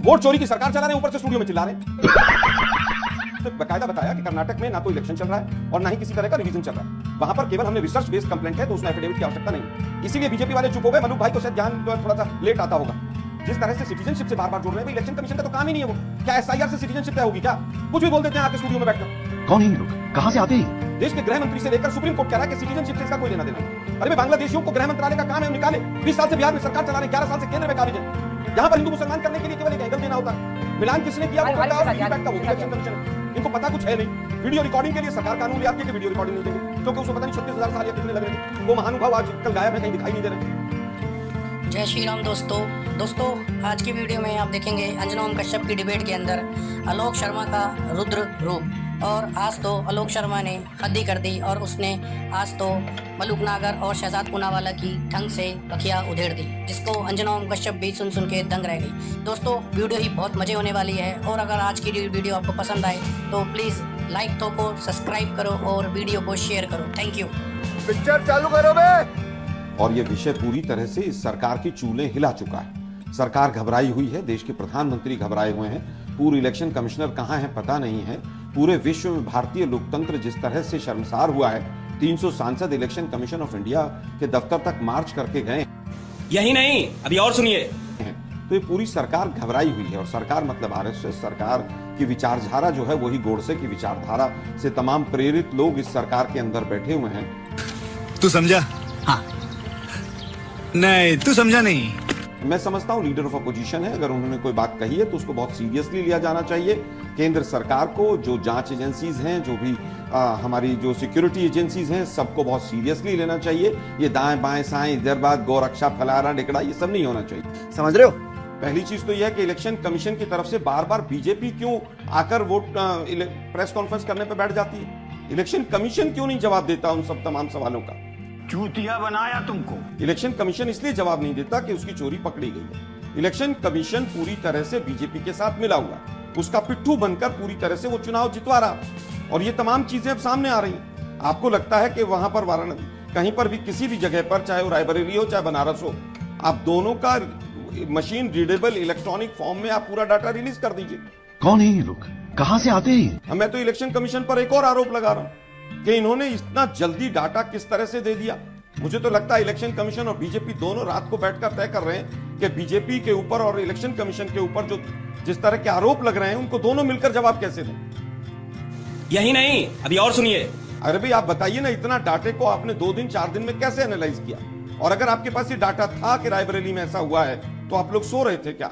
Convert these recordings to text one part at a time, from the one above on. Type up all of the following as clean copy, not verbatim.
Vote चोरी की सरकार चला रहे हैं, ऊपर से स्टूडियो में चिल्ला रहे हैं। तो बकायदा बताया कि कर्नाटक में ना तो इलेक्शन चल रहा है और ना ही किसी तरह का रिवीजन चल रहा है। वहां पर केवल हमने रिसर्च बेस्ड कंप्लेंट है, तो उसमें एफिडेविट की आवश्यकता नहीं। इसीलिए बीजेपी वाले चुप हो गए। मलूक भाई को शायद ज्ञान थोड़ा सा लेट आता होगा। जिस तरह से सिटीजनशिप से बार-बार जोड़ रहे हैं, इलेक्शन कमीशन का तो काम ही नहीं है वो। क्या एसआईआर से सिटीजनशिप तय होगी क्या? कुछ भी बोल देते हैं आके स्टूडियो में बैठकर। कौन है ये लोग, कहां से आते हैं? देश के गृह मंत्री से लेकर सुप्रीम कोर्ट कह रहा है कि सिटीजनशिप से इसका कोई लेना देना नहीं। अरे भाई, बांग्लादेशियों को गृह मंत्रालय का काम है, निकाले। 20 साल से बिहार में सरकार चला रहे, 11 साल से केंद्र में काबिज है। यहाँ पर हिंदू मुसलमान करने के लिए केवल एक एंगल देना होता है। मिलान किसने किया? वो इलेक्शन कमीशन। इनको पता कुछ है नहीं। वीडियो रिकॉर्डिंग के लिए सरकार कानून ले आती है कि वीडियो रिकॉर्डिंग नहीं देंगे, क्योंकि उसको पता नहीं 36,000 साल या कितने लग रहे थे। वो महानुभाव आज कल गायब है, कहीं दिखाई नहीं दे रहे। जय श्री राम दोस्तों। आज की वीडियो में आप देखेंगे अंजना ओम कश्यप की डिबेट के अंदर आलोक शर्मा का रुद्र रूप। और आज तो आलोक शर्मा ने हद ही कर दी और उसने आज तो मलूक नागर और शहजाद पूनावाला की ढंग से बखिया उधेड़ दी, जिसको अंजना ओम कश्यप भी सुन के दंग रह गई। दोस्तों, वीडियो ही बहुत मजे होने वाली है और अगर आज की वीडियो आपको पसंद आए तो प्लीज़ लाइक ठोको, सब्सक्राइब करो और वीडियो को शेयर करो। Thank you. पिक्चर चालू करो बे। और ये विषय पूरी तरह से इस सरकार की चूलें हिला चुका है। सरकार घबराई हुई है, देश के प्रधानमंत्री घबराए हुए हैं, पूर्व इलेक्शन कमिश्नर कहां है पता नहीं है। पूरे विश्व में भारतीय लोकतंत्र जिस तरह से शर्मसार हुआ है, 300 सांसद इलेक्शन कमीशन ऑफ इंडिया के दफ्तर तक मार्च करके गए। यही नहीं, अभी और सुनिए। तो ये पूरी सरकार घबराई हुई है। और सरकार मतलब आरएसएस सरकार की विचारधारा जो है वही गोडसे की विचारधारा से तमाम प्रेरित लोग इस सरकार के अंदर बैठे हुए हैं। तू समझा? हाँ। नहीं, तू समझा नहीं। मैं समझता हूं लीडर ऑफ अपोजिशन है, अगर उन्होंने कोई बात कही है तो उसको बहुत सीरियसली लिया जाना चाहिए। केंद्र सरकार को, जो जांच एजेंसीज हैं, जो भी हमारी जो सिक्योरिटी एजेंसीज हैं, सबको बहुत सीरियसली लेना चाहिए। ये दाएं बाएं साएं इधर बात गौरक्षा फलाना डिकड़ा ये सब नहीं होना चाहिए। समझ रहे हो? पहली चीज तो यह है कि इलेक्शन कमीशन की तरफ से बार बार बीजेपी क्यों आकर वोट प्रेस कॉन्फ्रेंस करने पर बैठ जाती है? इलेक्शन कमीशन क्यों नहीं जवाब देता उन सब तमाम सवालों का? चूतिया बनाया तुमको। इलेक्शन कमीशन इसलिए जवाब नहीं देता कि उसकी चोरी पकड़ी गई है। इलेक्शन कमीशन पूरी तरह से बीजेपी के साथ मिला हुआ, उसका पिट्ठू बनकर पूरी तरह से वो चुनाव जितवा रहा। और ये तमाम चीजें अब सामने आ रही हैं। आपको लगता है कि वहां पर वाराणसी कहीं पर भी किसी भी जगह पर, चाहे वो रायबरेली हो चाहे बनारस हो, आप दोनों का मशीन रीडेबल इलेक्ट्रॉनिक फॉर्म में आप पूरा डाटा रिलीज कर दीजिए। कौन है ये लोग, कहां से आते हैं? मैं तो इलेक्शन कमीशन पर एक और आरोप लगा रहा हूं कि इन्होंने इतना जल्दी डाटा किस तरह से दे दिया। मुझे तो लगता है इलेक्शन कमीशन और बीजेपी दोनों रात को बैठकर तय कर रहे हैं कि बीजेपी के ऊपर और इलेक्शन कमीशन के ऊपर जो जिस तरह के आरोप लग रहे हैं, उनको दोनों मिलकर जवाब कैसे दें। यही नहीं, अभी और सुनिए। अरे भाई, आप बताइए ना, इतना डाटे को आपने 2 दिन 4 दिन में कैसे एनालाइज किया? और अगर आपके पास ये डाटा था कि रायबरेली में ऐसा हुआ है, तो आप लोग सो रहे थे क्या?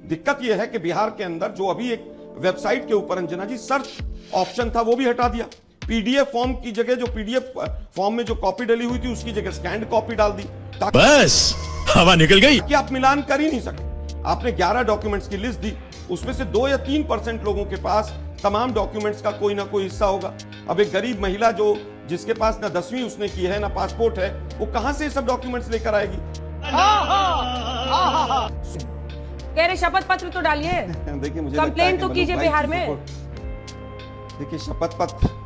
दिक्कत यह है कि बिहार के अंदर जो अभी एक वेबसाइट के ऊपर अंजना जी सर्च ऑप्शन था, वो भी हटा दिया। पीडीएफ फॉर्म की जगह, जो पीडीएफ फॉर्म में जो कॉपी डली हुई थी, उसकी जगह स्कैन्ड कॉपी डाल दी। बस हवा निकल गई कि आप मिलान कर ही नहीं सके। आपने 11 डॉक्यूमेंट्स की लिस्ट दी, उसमें से 2 या 3% लोगों के पास तमाम डॉक्यूमेंट्स का कोई ना कोई हिस्सा होगा। अब एक गरीब महिला जो जिसके पास ना 10वीं उसने की है ना पासपोर्ट है, वो कहां से सब डॉक्यूमेंट्स लेकर आएगी? कह रहे शपथ पत्र तो डालिए। देखिए, मुझे कंप्लेंट तो कीजिए बिहार में। देखिए, शपथ पत्र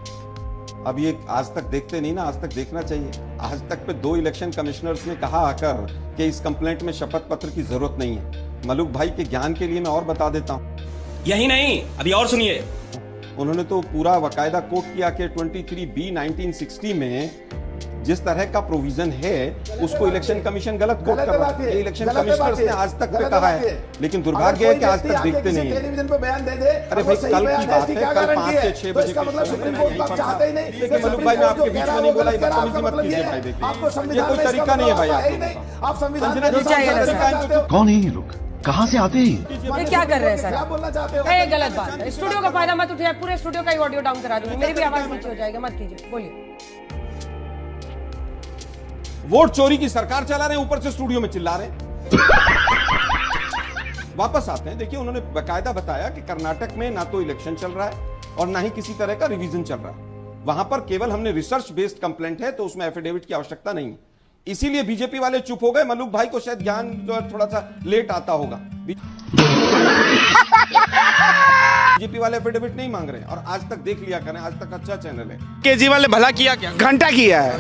अब ये आज तक देखते नहीं ना, आज तक देखना चाहिए। आज तक पे 2 इलेक्शन कमिश्नर्स ने कहा आकर कि इस कंप्लेंट में शपथ पत्र की जरूरत नहीं है। मलूक भाई के ज्ञान के लिए मैं और बता देता हूं। यही नहीं, अभी और सुनिए। उन्होंने तो पूरा बाकायदा कोट किया कि 23B 1960 में जिस तरह का प्रोविजन है, उसको इलेक्शन कमिशन गलत कोट कर रहा है। इलेक्शन कमिश्नर्स ने आज तक पे कहा है, लेकिन दुर्भाग्य है कि आज तक देखते नहीं है। टेलीविजन पे बयान दे दे। अरे भाई, कल की बात है, कल 5 से 6 बजे। मतलब सुप्रीम कोर्ट आप चाहते ही नहीं। देखिए मलूक भाई, मैं आपके बीच में नहीं बोला, बदतमीजी मत कीजिए भाई। देखिए, ये कोई तरीका नहीं है भाई। आप संविधान कौन है ये लोग, कहां से आते हैं? ये क्या कर रहे हैं सर? क्या बोलना चाहते हो? ये गलत बात है। स्टूडियो का फायदा मत उठाइए, पूरे स्टूडियो का ही ऑडियो डाउन करा दूंगी, मेरी भी आवाज नीचे हो जाएगी। मत कीजिए, बोलिए। वोट चोरी की सरकार चला रहे हैं, ऊपर से स्टूडियो में चिल्ला रहे हैं। वापस आते हैं। देखिए, उन्होंने बकायदा बताया कि कर्नाटक में ना तो इलेक्शन चल रहा है और ना ही किसी तरह का रिवीजन चल रहा है। वहां पर केवल हमने रिसर्च बेस्ड कंप्लेंट है, तो उसमें एफिडेविट की आवश्यकता नहीं है। इसीलिए बीजेपी वाले चुप हो गए। मलूक भाई को शायद ज्ञान थोड़ा सा लेट आता होगा। बीजेपी वाले एफिडेविट नहीं मांग रहे हैं। और आज तक देख लिया करें, आज तक अच्छा चैनल है। केजरीवाल ने भला किया क्या? घंटा किया है।